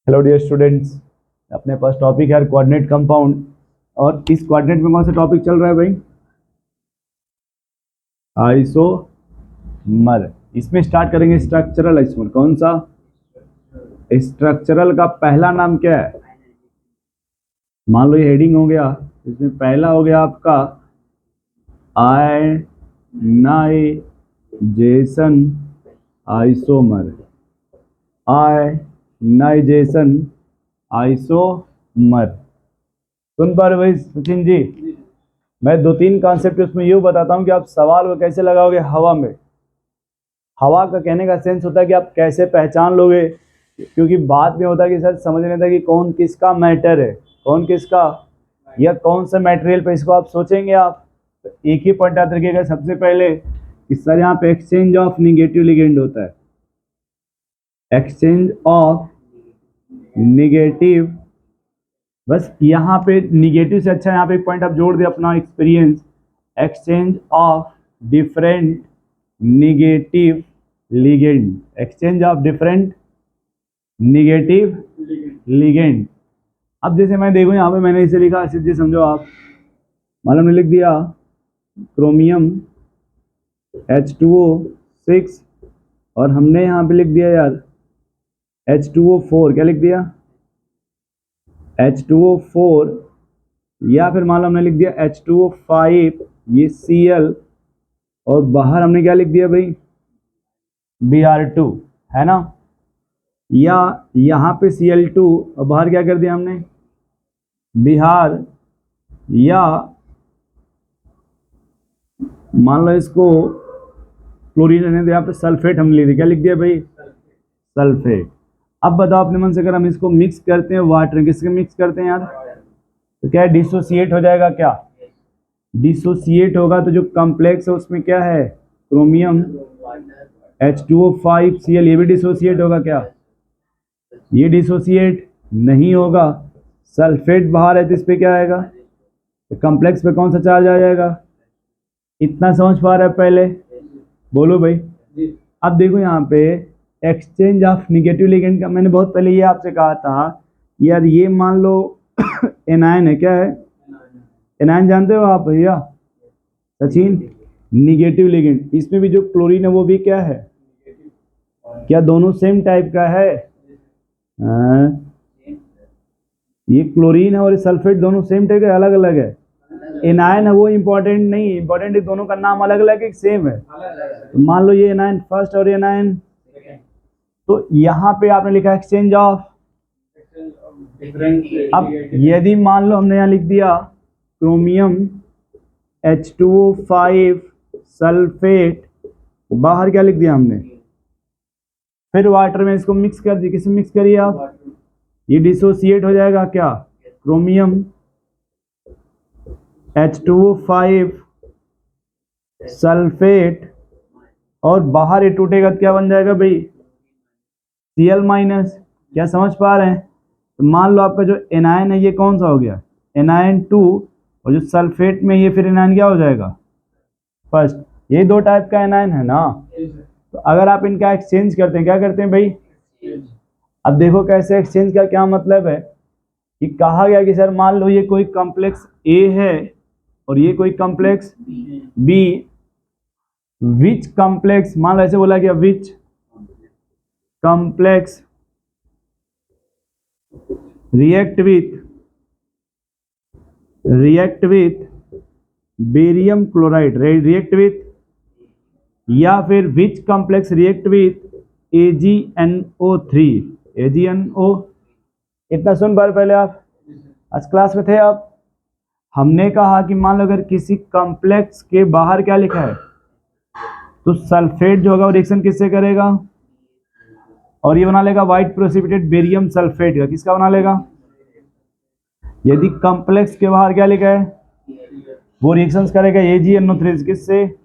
Hello dear students, अपने पास topic है coordinate compound. और इस कोऑर्डिनेट में कौन सा टॉपिक चल रहा है भाई? आइसोमर। इसमें स्टार्ट करेंगे स्ट्रक्चरल आइसोमर। कौन सा? स्ट्रक्चरल का पहला नाम क्या है? मान लो ये हेडिंग हो गया, इसमें पहला हो गया आपका आयनाइजेशन आइसोमर। Ionization isomer. सुन पा रहे भाई सचिन जी? मैं दो तीन कॉन्सेप्ट उसमें यूँ बताता हूँ कि आप सवाल को कैसे लगाओगे हवा में। हवा का कहने का सेंस होता है कि आप कैसे पहचान लोगे, क्योंकि बाद में होता है कि सर समझ नहीं आता कि कौन किसका मैटर है, कौन किसका, या कौन सा मटेरियल पे इसको आप सोचेंगे। आप तो एक ही पॉइंट याद रखिएगा सबसे पहले कि सर यहाँ पे एक्सचेंज ऑफ निगेटिव लिगेंड होता है। एक्सचेंज ऑफ निगेटिव, बस यहाँ पे निगेटिव से अच्छा यहाँ पे एक पॉइंट आप जोड़ दे अपना experience. Exchange of different negative ligand. Exchange of different negative ligand. अब जैसे मैं देखूँ यहाँ पे मैंने इसे लिखा, सीधे समझो आप, मालूम ने लिख दिया क्रोमियम H2O6 और हमने यहाँ पे लिख दिया यार H2O4। क्या लिख दिया? H2O4, या फिर मान लो हमने लिख दिया H2O5, ये Cl, और बाहर हमने क्या लिख दिया भाई? Br2, है ना? या यहाँ पे Cl2 और बाहर क्या कर दिया हमने? बिहार। या मान लो इसको क्लोरीन रहने दो, यहाँ पे सल्फेट हम लिख दिया। क्या लिख दिया भाई? सल्फेट। अब बताओ अपने मन से, अगर हम इसको मिक्स करते हैं वाटर, किसके मिक्स करते हैं यार, तो क्या है? डिसोसिएट हो जाएगा। क्या डिसोसिएट होगा? तो जो कॉम्प्लेक्स है उसमें क्या है? क्रोमियम H2O5Cl, ये भी डिसोसिएट होगा। क्या ये डिसोसिएट नहीं होगा? सल्फेट बाहर है तो इस पे क्या आएगा? तो कॉम्प्लेक्स पे कौन सा चार्ज आ जाएगा? इतना समझ पा रहा है पहले? बोलो भाई। अब देखो यहाँ पे एक्सचेंज ऑफ निगेटिव लिगेंड का मैंने बहुत पहले ये आपसे कहा था यार, ये मान लो एनायन है। क्या है? एनायन जानते हो आप भैया सचिन? Negative ligand. इसमें भी जो क्लोरीन है वो भी क्या है? क्या दोनों सेम टाइप का है? ये क्लोरीन है और सल्फेट दोनों सेम टाइप का, अलग अलग है। एनायन है वो इंपॉर्टेंट नहीं, इंपॉर्टेंट है दोनों का नाम अलग अलग है, सेम है। तो मान लो ये एनायन फर्स्ट और ये एनायन, तो यहाँ पे आपने लिखा एक्सचेंज ऑफ। अब यदि मान लो हमने यहाँ लिख दिया क्रोमियम H2O5 सल्फेट, बाहर क्या लिख दिया हमने? फिर वाटर में इसको मिक्स कर दिया। किससे मिक्स करिए आप? ये डिसोसिएट हो जाएगा। क्या? क्रोमियम H2O5 सल्फेट, और बाहर ये टूटेगा तो क्या बन जाएगा भाई? Cl minus. क्या समझ पा रहे हैं? तो मान लो आपका जो एनायन है ये कौन सा हो गया? एनायन 2, और जो सल्फेट में ये फिर एनायन क्या हो जाएगा? फर्स्ट। ये दो टाइप का एनायन है ना, तो अगर आप इनका एक्सचेंज करते हैं, क्या करते हैं भाई? अब देखो कैसे एक्सचेंज का क्या मतलब है कि कहा गया कि सर मान लो ये कोई कॉम्प्लेक्स A है और ये कोई कॉम्प्लेक्स B, विच कॉम्प्लेक्स, मान लो ऐसे बोला गया, which complex react with barium chloride, react with, या फिर which complex react with AgNO3। AgNO, इतना सुन पा रहे पहले आप? आज क्लास में थे आप? हमने कहा कि मान लो अगर किसी कॉम्प्लेक्स के बाहर क्या लिखा है, तो सल्फेट जो होगा वो रिएक्शन किससे करेगा? और ये बना लेगा व्हाइट प्रेसिपिटेट बेरियम सल्फेट का। किसका बना लेगा? यदि कॉम्प्लेक्स के बाहर क्या लिखा है, वो रिएक्शंस करेगा AgNO3 किससे,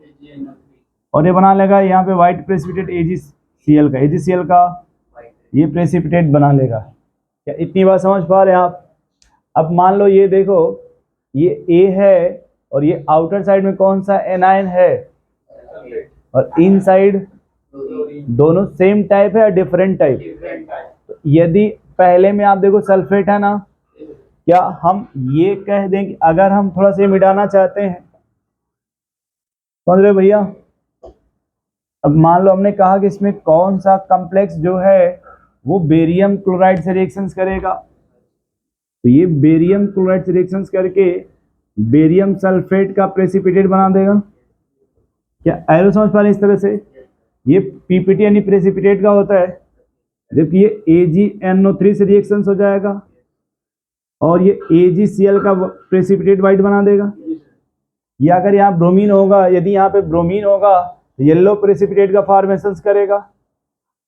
और ये बना लेगा यहाँ पे व्हाइट प्रेसिपिटेट AgCl का। AgCl का ये प्रेसिपिटेट बना लेगा। क्या इतनी बात समझ पा रहे हैं आप? अब मान लो ये देखो, ये A है और ये आउटर साइड में कौन सा एनायन है, और इनसाइड दोनों सेम टाइप है या डिफरेंट टाइप? तो यदि पहले में आप देखो सल्फेट है ना, क्या हम ये कह दें कि अगर हम थोड़ा सा मिटाना चाहते हैं, समझ रहे भैया। अब मान लो हमने कहा कि इसमें कौन सा कॉम्प्लेक्स जो है वो बेरियम क्लोराइड से रिएक्शंस करेगा, तो ये बेरियम क्लोराइड से रिएक्शंस करके बेरियम सल्फेट का प्रेसिपिटेट बना देगा। क्या एरो समझ पा रहे इस तरह से, ये पीपीटी यानी प्रेसिपिटेट का होता है, जबकि ये AgNO3 से रिएक्शंस हो जाएगा और ये AgCl का प्रेसिपिटेट वाइट बना देगा। या अगर यहाँ ब्रोमीन होगा, यदि यहाँ पे ब्रोमीन होगा तो येलो प्रेसिपिटेट का फॉर्मेशन करेगा।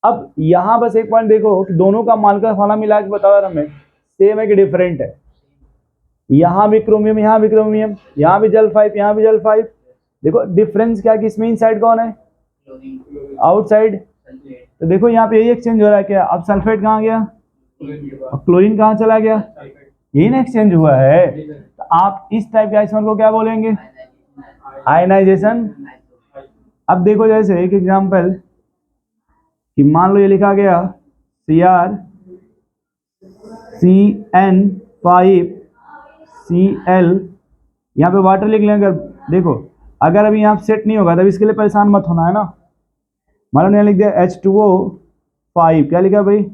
अब यहाँ बस एक पॉइंट देखो कि दोनों का मॉलिक्यूलर फार्मूला मिला के बताओ हमें सेम है कि डिफरेंट है। यहाँ भी क्रोमियम, यहाँ भी क्रोमियम, यहाँ भी जल 5, यहाँ भी जल 5। देखो डिफरेंस क्या है कि इसमें इनसाइड कौन है, आउटसाइड। तो देखो यहाँ पे यही एक्सचेंज हो रहा है क्या, अब सल्फेट कहाँ गया और क्लोरीन कहाँ चला गया, यही ना एक्सचेंज हुआ है। तो आप इस टाइप के आइसोमर को क्या बोलेंगे, आयनाइजेशन। अब देखो जैसे एक एग्जांपल कि मान लो ये लिखा गया CrCN5Cl, यहाँ पे वाटर लिख लें। अगर देखो अगर अभी यहाँ सेट नहीं होगा तब इसके लिए परेशान मत होना है ना। मान लो यहाँ लिख दिया H2O5, क्या लिखा भाई,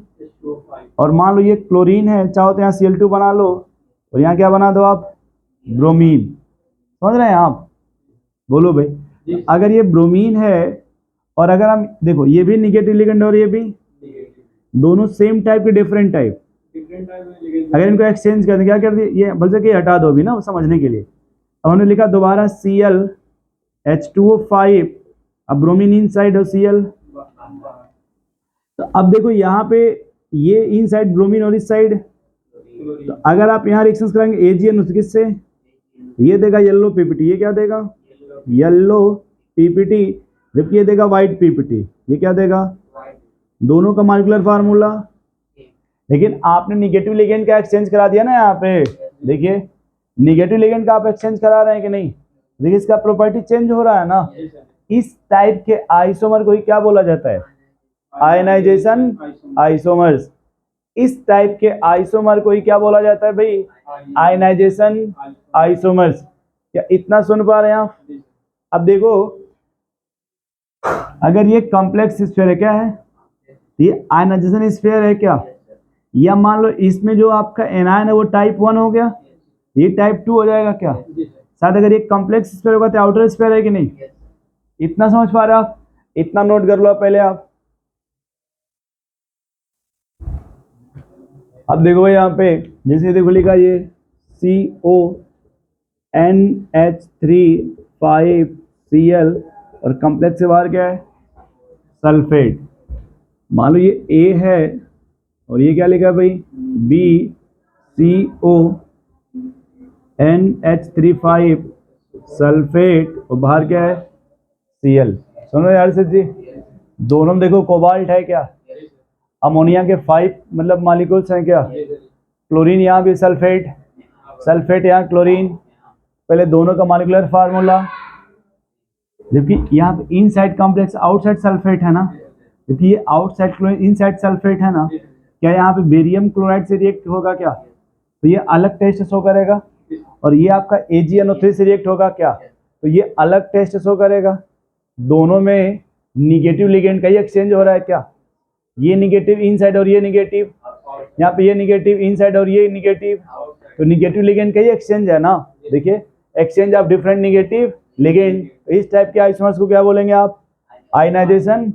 और मान लो ये क्लोरीन है, चाहो तो यहाँ Cl2 बना लो और यहाँ क्या बना दो आप, ब्रोमीन। समझ रहे हैं आप, बोलो भाई। अगर ये ब्रोमीन है और अगर हम देखो ये भी निगेटिव लिगेंड और ये भी, दोनों सेम टाइप के डिफरेंट टाइप, अगर इनको एक्सचेंज कर दें क्या कर दिए, ये बल्कि कि हटा दो भी ना समझने के लिए। अब हमने लिखा दोबारा Cl H2O5, अब ब्रोमीन इन साइड और Cl। तो अब देखो यहाँ पे ये इन साइड ब्रोमीन और इस साइड, तो अगर आप यहाँ रिएक्शंस कराएंगे AgN किससे, ये देगा येलो पीपीटी, ये क्या देगा येलो पीपीटी, जबकि ये देगा व्हाइट पीपीटी, ये क्या देगा, दोनों का मॉलिक्यूलर फार्मूला। लेकिन आपने निगेटिव लिगेंड का एक्सचेंज करा दिया ना, यहाँ पे देखिए निगेटिव लिगेंड का आप एक्सचेंज करा रहे हैं कि नहीं, देखिए इसका प्रॉपर्टी चेंज हो रहा है ना। इस टाइप के आइसोमर को ही क्या बोला जाता है, आयनाइजेशन आइसोमर्स। इस टाइप के आइसोमर को ही क्या बोला जाता है भाई, आयनाइजेशन आइसोमर्स। क्या इतना सुन पा रहे हैं आप। अब देखो अगर ये कॉम्प्लेक्स स्फीयर है, क्या है ये, आयनाइजेशन स्फीयर है क्या, या मान लो इसमें जो आपका एनायन है वो टाइप 1 हो गया, ये टाइप 2 हो जाएगा क्या। शायद अगर ये कॉम्प्लेक्स स्फीयर होगा तो आउटर स्फीयर है कि नहीं, इतना समझ पा रहे आप, इतना नोट कर लो पहले आप। अब देखो भाई यहाँ पे जैसे देखो लिखा ये CONH3 5Cl और कॉम्प्लेक्स से बाहर क्या है, सल्फेट। मान लो ये A है और ये क्या लिखा है भाई, BCONH3 सल्फेट और बाहर क्या है, Cl। सुनो यार सर जी, दोनों देखो कोबाल्ट है क्या, अमोनिया के 5 मतलब मॉलिक्यूल्स हैं क्या, क्लोरीन यहाँ भी सल्फेट, सल्फेट यहाँ क्लोरीन, पहले दोनों का मॉलिक्यूलर फार्मूला। जबकि यहाँ पे इनसाइड कॉम्प्लेक्स आउटसाइड सल्फेट है ना, क्योंकि ये आउटसाइड क्लोरीन इनसाइड सल्फेट है ना, क्या यहाँ पे बेरियम क्लोराइड से रिएक्ट होगा क्या, तो ये अलग टेस्ट शो करेगा। और ये आपका AgNO3 से रिएक्ट होगा क्या, तो ये अलग टेस्ट शो करेगा। दोनों में निगेटिव लिगेंड का ही एक्सचेंज हो रहा है क्या, ये निगेटिव इनसाइड और ये निगेटिव, यहाँ पे ये निगेटिव इनसाइड और ये निगेटिव, तो निगेटिव लिगेंड का ही एक्सचेंज है ना। देखिए exchange of different negative ligand, इस टाइप के आइसोमर्स को क्या बोलेंगे आप, आयनाइजेशन।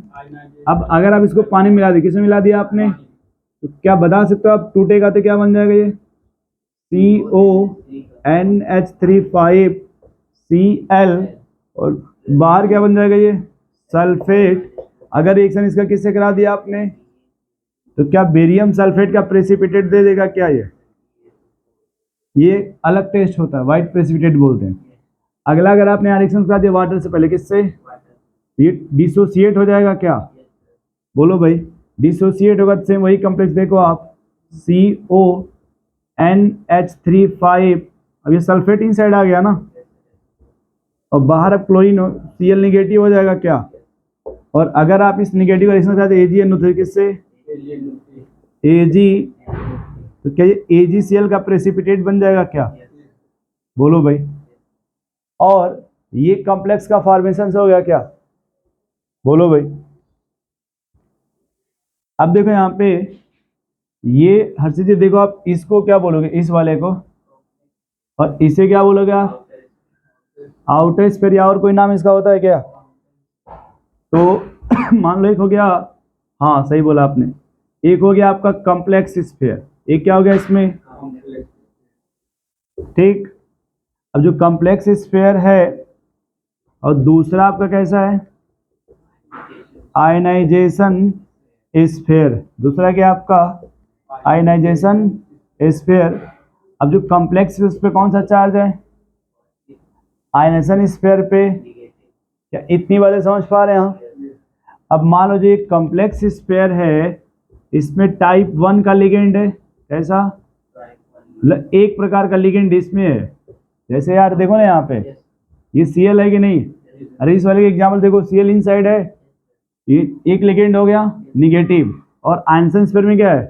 अब अगर आप इसको पानी मिला दिए, किसमें मिला दिया आपने, तो क्या बता सकते हो आप, टूटेगा तो क्या बन जाएगा ये CONH3 5Cl और बाहर क्या बन जाएगा ये सल्फेट। अगर रिएक्शन इसका किससे करा दिया आपने, तो क्या बेरियम सल्फेट का प्रेसिपिटेट दे देगा क्या, ये अलग टेस्ट होता है, व्हाइट प्रेसिपिटेट बोलते हैं। अगला अगर आपने रिएक्शन करा दिया वाटर से पहले, किससे, ये डिसोसिएट हो जाएगा क्या, बोलो भाई, डिसोसिएट होगा। सेम वही कॉम्प्लेक्स देखो आप CONH3 5, अब ये सल्फेट इनसाइड आ गया ना, और बाहर अब क्लोरीन Cl निगेटिव हो जाएगा क्या। और अगर आप इस निगेटिव रिएक्शन के साथ AgNO3 किससे, तो क्या ये AgCl का प्रेसिपिटेट बन जाएगा क्या? बोलो भाई। और ये कॉम्प्लेक्स का फॉर्मेशन हो गया क्या? बोलो भाई। अब देखो यहाँ पे ये हर्षित जी, देखो आप इसको क्या बोलोगे, इस वाले को, और इसे क्या बोलोगे आप? आउटर स्फीयर, या और कोई नाम इसका होता है क्या? तो मान लो एक हो गया, हाँ सही बोला आपने, एक हो गया आपका कॉम्प्लेक्स स्फीयर, एक क्या हो गया इसमें? ठीक। अब जो कॉम्प्लेक्स स्फीयर है और दूसरा आपका कैसा है? Ionization sphere. दूसरा क्या आपका? Ionization sphere. अब जो कॉम्प्लेक्स उस पे कौन सा चार्ज है? आयनाइजेशन स्फीयर पे। क्या इतनी बातें समझ पा रहे हैं हम? अब मान लो जो एक कॉम्प्लेक्स स्फीयर है, इसमें टाइप 1 का लिगेंड है। कैसा? एक प्रकार का लिगेंड इसमें है। जैसे यार देखो ना यहाँ पे, ये Cl है कि नहीं? अरे इस वाले का एग्जाम्पल देखो, Cl इनसाइड है, ये एक लिगेंड हो गया निगेटिव, और आयनाइजेशन स्फीयर में क्या है?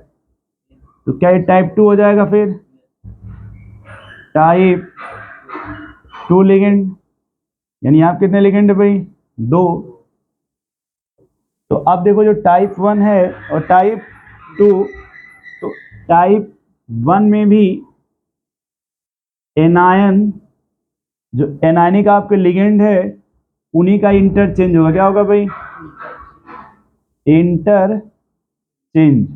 तो क्या ये टाइप 2 हो जाएगा? फिर टाइप 2 लिगेंड, यानी यहाँ कितने लिगेंड है भाई? 2। तो अब देखो जो टाइप 1 है और टाइप 2, तो टाइप 1 में भी एनायन, जो एनायनिक आपके लिगेंड है, उन्हीं का इंटरचेंज होगा। क्या होगा भाई? इंटरचेंज।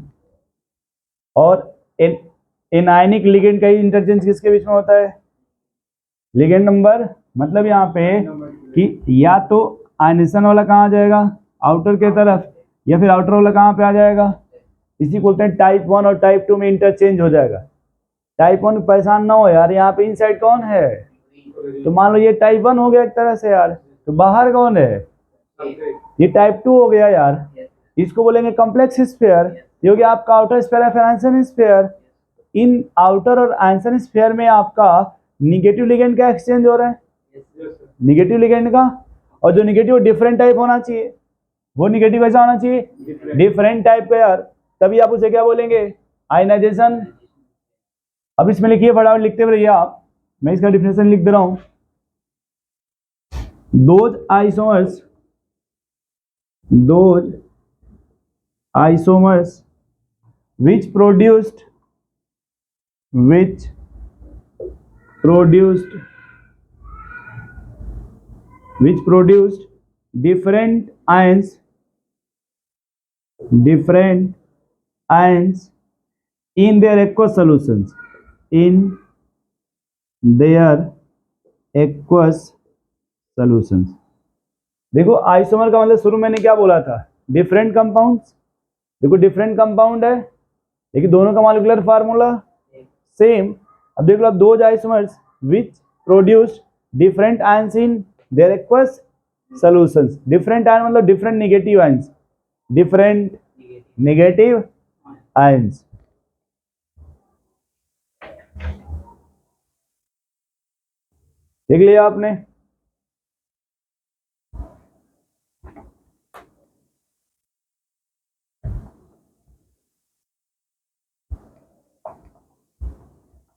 और एनायनिक लिगेंड का इंटरचेंज किसके बीच में होता है? लिगेंड नंबर, मतलब यहाँ पे कि या तो आयनाइजेशन वाला कहाँ आ जाएगा? आउटर के तरफ, या फिर आउटर वाला कहाँ पे आ जाएगा? इसी को बोलते हैं टाइप 1 और टाइप 2 में इंटरचेंज हो जाएगा। टाइप 1 परेशान ना हो यार, यहाँ पे इनसाइड कौन है? तो मान लो ये टाइप 1 हो गया एक तरह से यार, तो बाहर कौन है? ये टाइप 2 हो गया यार। इसको बोलेंगे कॉम्प्लेक्स स्फीयर। ये हो गया आपका आउटर स्फीयर है, फिर आयनाइजेशन स्फीयर। इन आउटर और आयनाइजेशन स्फीयर में आपका निगेटिव लिगेंड का एक्सचेंज हो रहा है, निगेटिव लिगेंड का। और जो निगेटिव डिफरेंट टाइप होना चाहिए, वो निगेटिव कैसा होना चाहिए? डिफरेंट टाइप का यार। तभी आप उसे क्या बोलेंगे? आयनाइजेशन। अब इसमें लिखिए, फटाफट लिखते हुए रहिए आप, मैं इसका डिफिनेशन लिख दे रहा हूं। those isomers which produced different ions in their aqueous solutions, देखो आइसोमर का मतलब शुरू मैंने क्या बोला था? Different compounds. देखो डिफरेंट कंपाउंड है, लेकिन दोनों का मॉलिक्यूलर फार्मूला सेम। अब देख लो, अब दो isomers which produce different ions in their aqueous solutions. Different ion मतलब different negative ions, different negative ions. देख लिया आपने?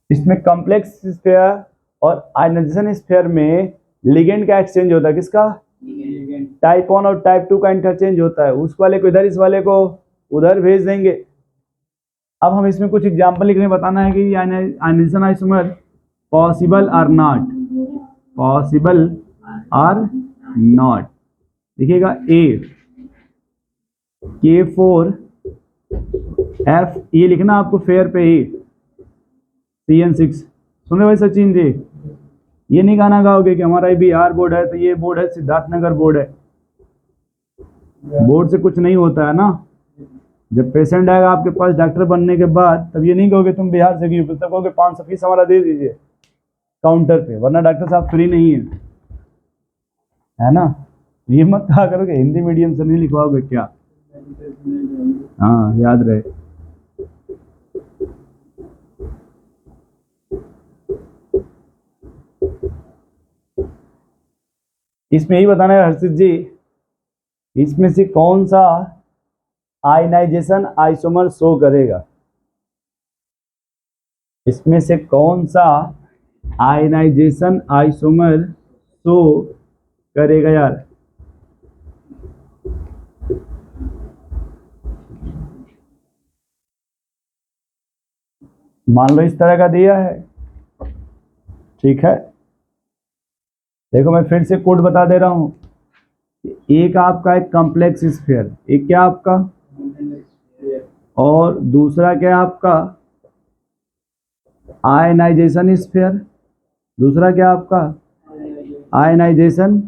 इसमें कॉम्प्लेक्स स्फीयर और आयनाइजेशन स्फीयर में लिगेंड का एक्सचेंज होता है। किसका? टाइप 1 और टाइप 2 का इंटरचेंज होता है। उस वाले को इधर, इस वाले को उधर भेज देंगे। अब हम इसमें कुछ एग्जांपल लिखने बताना है कि ionization isomer possible or not, possible or not. देखिएगा ए K4 F, ये लिखना आपको फेयर पे ही CN6। सुन रहे भाई सचिन जी? ये नहीं कहना गाओगे कि हमारा बिहार बोर्ड है, तो ये बोर्ड है सिद्धार्थनगर बोर्ड है। बोर्ड से कुछ नहीं होता है ना। जब पेशेंट आएगा आपके पास डॉक्टर बनने के बाद, तब ये नहीं कहोगे तुम बिहार से क्यों, तब कहोगे 500 फीस हमारा दे दीजिए काउंटर पे, वरना डॉक्टर साहब फ्री नहीं है ना। ये मत कहा करोगे हिंदी मीडियम से नहीं लिखवाओगे क्या। हाँ याद रहे। इसमें यही बताना है हर्षित जी, इसमें से कौन सा आयनाइजेशन आइसोमर शो करेगा। इसमें से कौन सा आयनाइजेशन आइसोमर शो करेगा यार? मान लो इस तरह का दिया है, ठीक है। देखो मैं फिर से कोड बता दे रहा हूं। एक आपका एक कॉम्प्लेक्स स्फीयर, एक क्या आपका, और दूसरा क्या आपका आयनाइजेशन स्फीयर, दूसरा क्या आपका आयनाइजेशन।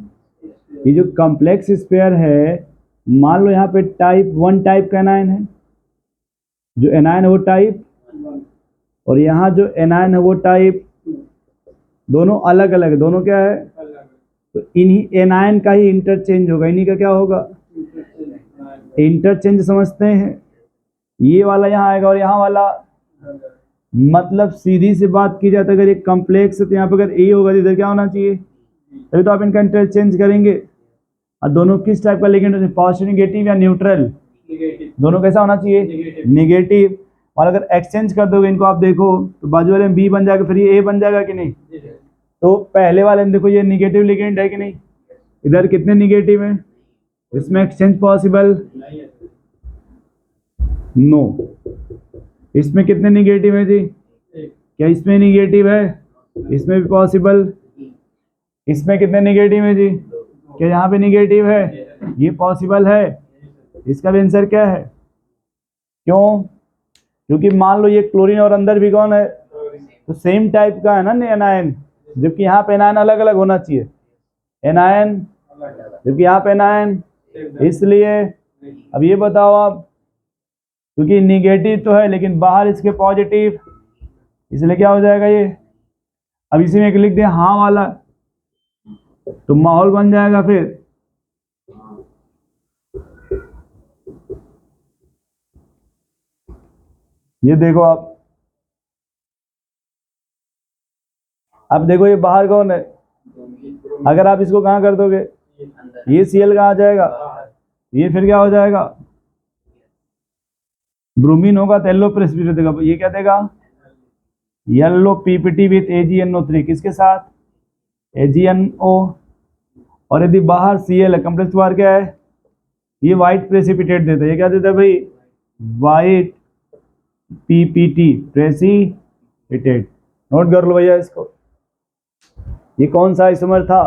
ये जो कॉम्प्लेक्स स्फीयर है, मान लो यहाँ पे टाइप 1 टाइप का एनायन है, जो एनायन है वो टाइप, और यहाँ जो एनायन है वो टाइप, दोनों अलग अलग है, दोनों क्या है, तो इन्हीं एनायन का ही इंटरचेंज होगा, इन्हीं का क्या होगा, इंटरचेंज समझते हैं। ये वाला यहाँ आएगा और यहाँ वाला, मतलब सीधी सी बात की जाए तो अगर ये कॉम्प्लेक्स है तो यहाँ पे अगर ए होगा तो इधर क्या होना चाहिए, तभी तो आप इनका इंटरचेंज करेंगे। और दोनों किस टाइप का लिगेंड होते हैं, पॉजिटिव नेगेटिव या न्यूट्रल, दोनों कैसा होना चाहिए, नेगेटिव। और अगर एक्सचेंज कर दोगे इनको, आप देखो तो बाजू वाले में बी बन जाएगा, फिर ये ए बन जाएगा कि नहीं। तो पहले वाले में देखो ये निगेटिव लिगेंड है कि नहीं, इधर कितने निगेटिव हैं, इसमें एक्सचेंज पॉसिबल, नो। इसमें कितने निगेटिव है जी, क्या इसमें निगेटिव है, इसमें भी पॉसिबल। इसमें कितने निगेटिव है जी, क्या यहाँ पे निगेटिव है, ये पॉसिबल है। इसका भी आंसर क्या है, क्यों, क्योंकि मान लो ये क्लोरीन और अंदर भी कौन है, तो सेम टाइप का है ना एनायन, जबकि यहाँ पे एनायन अलग अलग होना चाहिए, एनायन, जबकि यहाँ पे एनायन, इसलिए अब ये बताओ आप, क्योंकि निगेटिव तो है लेकिन बाहर इसके पॉजिटिव, इसलिए क्या हो जाएगा ये। अब इसी में एक लिख दिया हाँ वाला, तो माहौल बन जाएगा फिर। ये देखो आप, अब देखो ये बाहर कौन है, अगर आप इसको कहाँ कर दोगे, ये Cl कहाँ आ जाएगा, ये फिर क्या हो जाएगा, ब्रोमीन होगा तो येलो प्रेसिपिटेट देगा, ये क्या देगा, येलो पीपीटी विथ AgNO3, किसके साथ, AgNO। और यदि बाहर Cl है, कम्प्लेक्स बाहर क्या है, ये व्हाइट प्रेसिपिटेट देता है, ये क्या देता है भाई, व्हाइट पीपीटी प्रेसिपिटेट। नोट कर लो भैया इसको। ये कौन सा आइसोमर था,